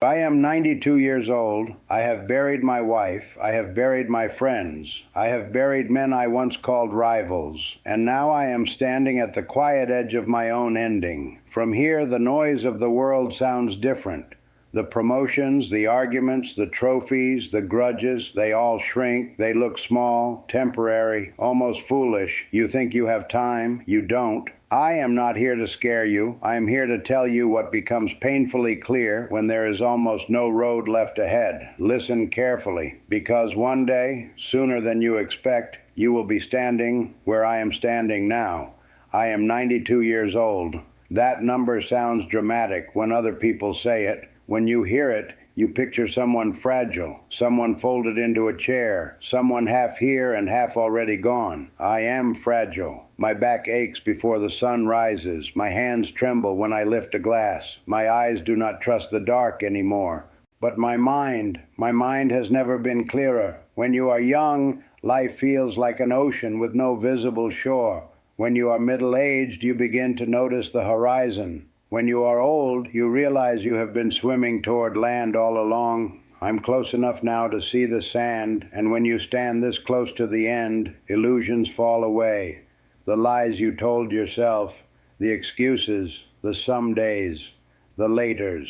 I am 92 years old. I have buried my wife. I have buried my friends. I have buried men I once called rivals. And now I am standing at the quiet edge of my own ending. From here, the noise of the world sounds different. The promotions, the arguments, the trophies, the grudges, they all shrink. They look small, temporary, almost foolish. You think you have time. You don't. I am not here to scare you. I am here to tell you what becomes painfully clear when there is almost no road left ahead. Listen carefully, because one day, sooner than you expect, you will be standing where I am standing now. I am 92 years old. That number sounds dramatic when other people say it. When you hear it, you picture someone fragile, someone folded into a chair, someone half here and half already gone. I am fragile. My back aches before the sun rises. My hands tremble when I lift a glass. My eyes do not trust the dark anymore. But my mind has never been clearer. When you are young, life feels like an ocean with no visible shore. When you are middle-aged, you begin to notice the horizon. When you are old, you realize you have been swimming toward land all along. I'm close enough now to see the sand, and when you stand this close to the end, illusions fall away. The lies you told yourself, the excuses, the somedays, the laters,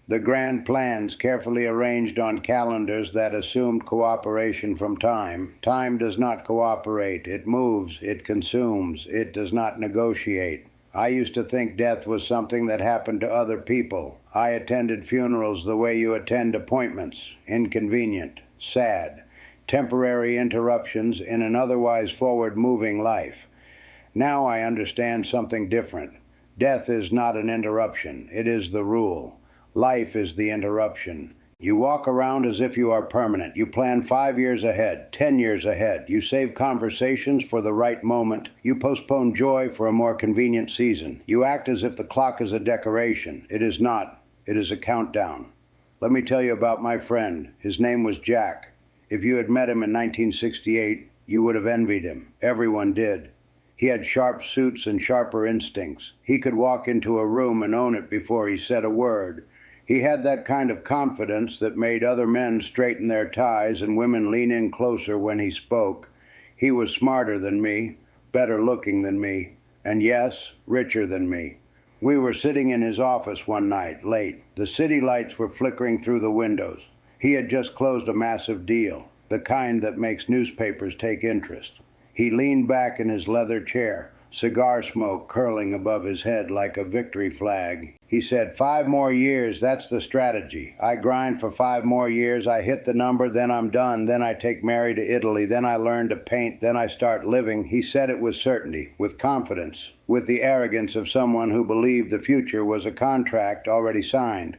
the grand plans carefully arranged on calendars that assumed cooperation from time. Time does not cooperate. It moves, it consumes, it does not negotiate. I used to think death was something that happened to other people. I attended funerals the way you attend appointments. Inconvenient, sad, temporary interruptions in an otherwise forward-moving life. Now I understand something different. Death is not an interruption. It is the rule. Life is the interruption. You walk around as if you are permanent. You plan 5 years ahead, 10 years ahead. You save conversations for the right moment. You postpone joy for a more convenient season. You act as if the clock is a decoration. It is not. It is a countdown. Let me tell you about my friend. His name was Jack. If you had met him in 1968, you would have envied him. Everyone did. He had sharp suits and sharper instincts. He could walk into a room and own it before he said a word. He had that kind of confidence that made other men straighten their ties and women lean in closer when he spoke. He was smarter than me, better looking than me, and yes, richer than me. We were sitting in his office one night, late. The city lights were flickering through the windows. He had just closed a massive deal, the kind that makes newspapers take interest. He leaned back in his leather chair, cigar smoke curling above his head like a victory flag. He said, 5 more years, that's the strategy. I grind for 5 more years, I hit the number, then I'm done, then I take Mary to Italy, then I learn to paint, then I start living. He said it with certainty, with confidence, with the arrogance of someone who believed the future was a contract already signed.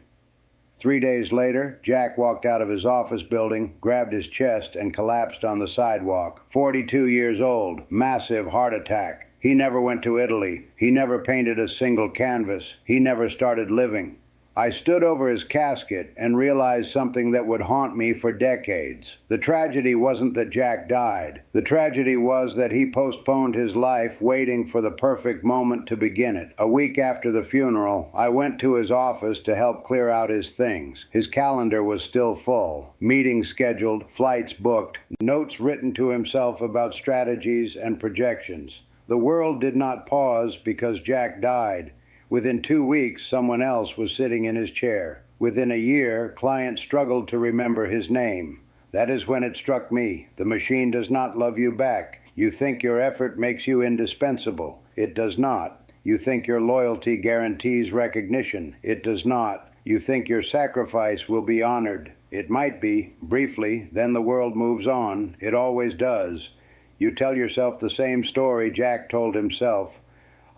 3 days later, Jack walked out of his office building, grabbed his chest, and collapsed on the sidewalk. 42 years old, massive heart attack. He never went to Italy. He never painted a single canvas. He never started living. I stood over his casket and realized something that would haunt me for decades. The tragedy wasn't that Jack died. The tragedy was that he postponed his life waiting for the perfect moment to begin it. A week after the funeral, I went to his office to help clear out his things. His calendar was still full. Meetings scheduled, flights booked, notes written to himself about strategies and projections. The world did not pause because Jack died. Within 2 weeks, someone else was sitting in his chair. Within a year, clients struggled to remember his name. That is when it struck me. The machine does not love you back. You think your effort makes you indispensable. It does not. You think your loyalty guarantees recognition. It does not. You think your sacrifice will be honored. It might be, briefly, then the world moves on. It always does. You tell yourself the same story Jack told himself.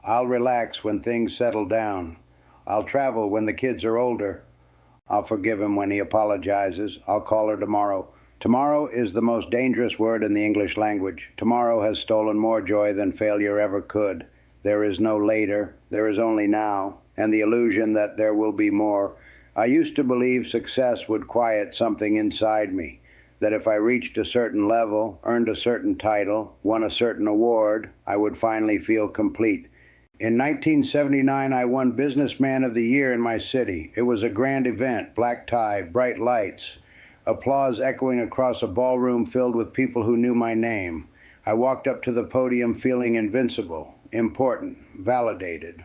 I'll relax when things settle down. I'll travel when the kids are older. I'll forgive him when he apologizes. I'll call her tomorrow. Tomorrow is the most dangerous word in the English language. Tomorrow has stolen more joy than failure ever could. There is no later. There is only now, and the illusion that there will be more. I used to believe success would quiet something inside me, that if I reached a certain level, earned a certain title, won a certain award, I would finally feel complete. In 1979, I won Businessman of the Year in my city. It was a grand event, black tie, bright lights, applause echoing across a ballroom filled with people who knew my name. I walked up to the podium feeling invincible, important, validated.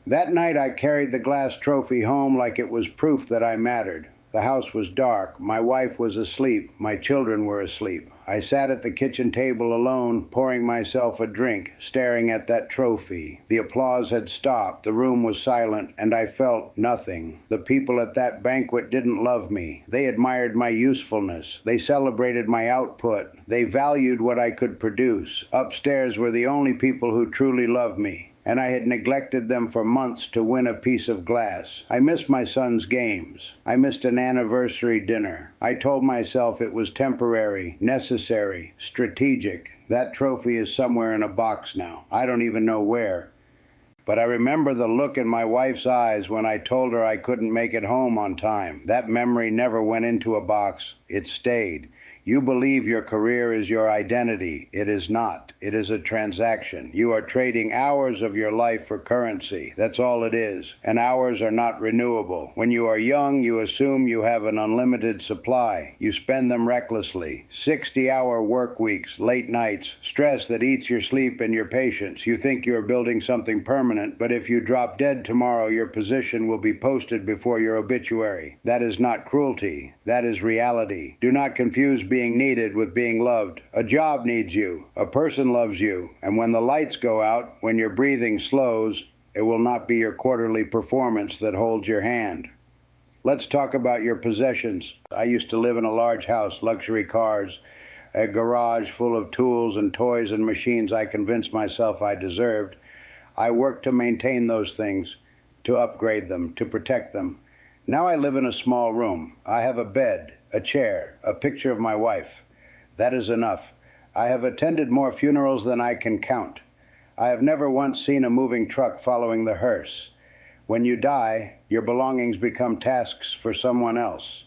That night I carried the glass trophy home like it was proof that I mattered. The house was dark, my wife was asleep, my children were asleep. I sat at the kitchen table alone, pouring myself a drink, staring at that trophy. The applause had stopped, the room was silent, and I felt nothing. The people at that banquet didn't love me. They admired my usefulness. They celebrated my output. They valued what I could produce. Upstairs were the only people who truly loved me, and I had neglected them for months to win a piece of glass. I missed my son's games. I missed an anniversary dinner. I told myself it was temporary, necessary, strategic. That trophy is somewhere in a box now. I don't even know where. But I remember the look in my wife's eyes when I told her I couldn't make it home on time. That memory never went into a box. It stayed. You believe your career is your identity. It is not. It is a transaction. You are trading hours of your life for currency. That's all it is. And hours are not renewable. When you are young, you assume you have an unlimited supply. You spend them recklessly. 60-hour work weeks, late nights, stress that eats your sleep and your patience. You think you are building something permanent, but if you drop dead tomorrow, your position will be posted before your obituary. That is not cruelty. That is reality. Do not confuse being needed with being loved. A job needs you. A person loves you. And when the lights go out, when your breathing slows, it will not be your quarterly performance that holds your hand. Let's talk about your possessions. I used to live in a large house, luxury cars, a garage full of tools and toys and machines I convinced myself I deserved. I worked to maintain those things, to upgrade them, to protect them. Now I live in a small room. I have a bed, a chair, a picture of my wife. That is enough. I have attended more funerals than I can count. I have never once seen a moving truck following the hearse. When you die, your belongings become tasks for someone else.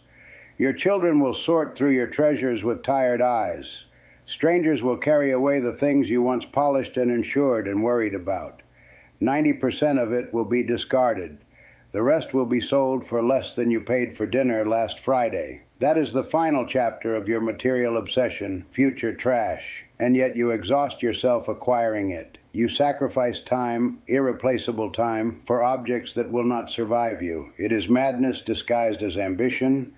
Your children will sort through your treasures with tired eyes. Strangers will carry away the things you once polished and insured and worried about. 90% of it will be discarded. The rest will be sold for less than you paid for dinner last Friday. That is the final chapter of your material obsession, future trash, and yet you exhaust yourself acquiring it. You sacrifice time, irreplaceable time, for objects that will not survive you. It is madness disguised as ambition.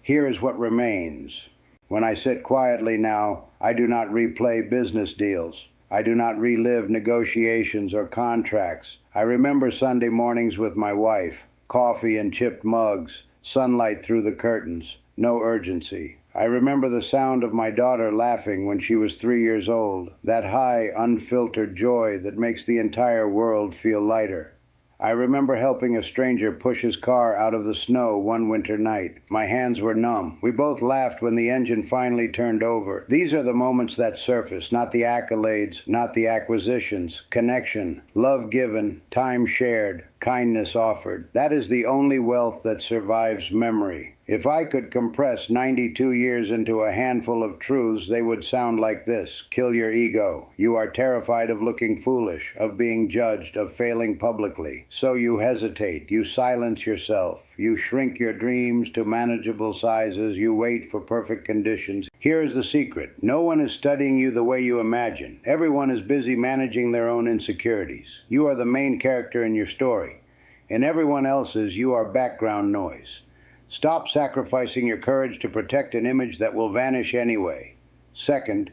Here is what remains. When I sit quietly now, I do not replay business deals. I do not relive negotiations or contracts. I remember Sunday mornings with my wife, coffee in chipped mugs, sunlight through the curtains, no urgency. I remember the sound of my daughter laughing when she was 3 years old, that high, unfiltered joy that makes the entire world feel lighter. I remember helping a stranger push his car out of the snow one winter night. My hands were numb. We both laughed when the engine finally turned over. These are the moments that surface, not the accolades, not the acquisitions. Connection, love given, time shared, kindness offered. That is the only wealth that survives memory. If I could compress 92 years into a handful of truths, they would sound like this. Kill your ego. You are terrified of looking foolish, of being judged, of failing publicly. So you hesitate. You silence yourself. You shrink your dreams to manageable sizes. You wait for perfect conditions. Here is the secret. No one is studying you the way you imagine. Everyone is busy managing their own insecurities. You are the main character in your story. In everyone else's, you are background noise. Stop sacrificing your courage to protect an image that will vanish anyway. Second,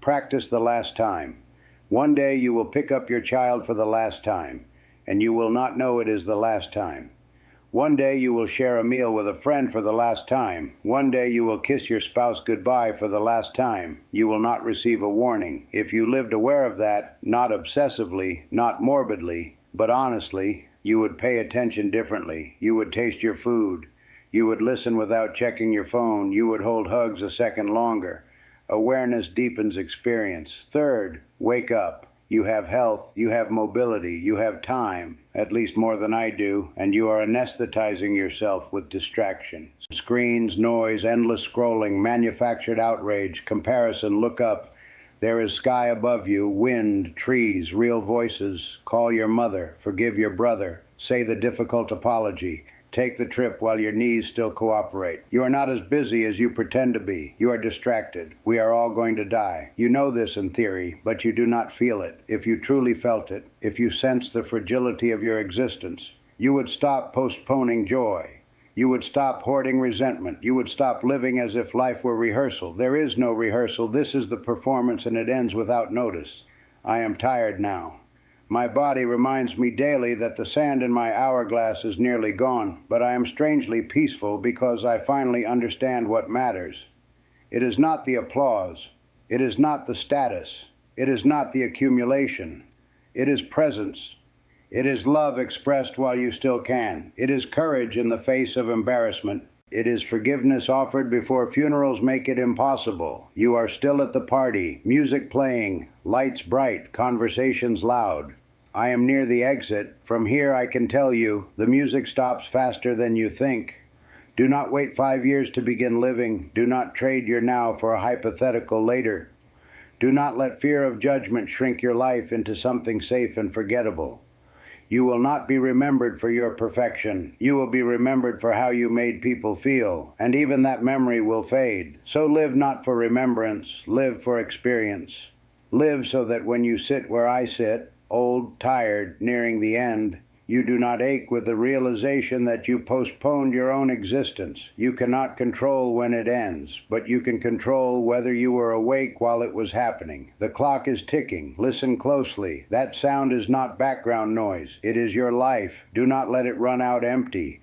practice the last time. One day you will pick up your child for the last time, and you will not know it is the last time. One day you will share a meal with a friend for the last time. One day you will kiss your spouse goodbye for the last time. You will not receive a warning. If you lived aware of that, not obsessively, not morbidly, but honestly, you would pay attention differently. You would taste your food. You would listen without checking your phone. You would hold hugs a second longer. Awareness deepens experience. Third, wake up. You have health, you have mobility, you have time, at least more than I do, and you are anesthetizing yourself with distraction. Screens, noise, endless scrolling, manufactured outrage, comparison, look up. There is sky above you, wind, trees, real voices. Call your mother, forgive your brother, say the difficult apology. Take the trip while your knees still cooperate. You are not as busy as you pretend to be. You are distracted. We are all going to die. You know this in theory, but you do not feel it. If you truly felt it, if you sensed the fragility of your existence, you would stop postponing joy. You would stop hoarding resentment. You would stop living as if life were rehearsal. There is no rehearsal. This is the performance, and it ends without notice. I am tired now. My body reminds me daily that the sand in my hourglass is nearly gone, but I am strangely peaceful because I finally understand what matters. It is not the applause. It is not the status. It is not the accumulation. It is presence. It is love expressed while you still can. It is courage in the face of embarrassment. It is forgiveness offered before funerals make it impossible. You are still at the party, music playing, lights bright, conversations loud. I am near the exit. From here I can tell you, the music stops faster than you think. Do not wait 5 years to begin living. Do not trade your now for a hypothetical later. Do not let fear of judgment shrink your life into something safe and forgettable. You will not be remembered for your perfection. You will be remembered for how you made people feel, and even that memory will fade. So live not for remembrance, live for experience. Live so that when you sit where I sit, old, tired, nearing the end, you do not ache with the realization that you postponed your own existence. You cannot control when it ends, but you can control whether you were awake while it was happening. The clock is ticking. Listen closely. That sound is not background noise. It is your life. Do not let it run out empty.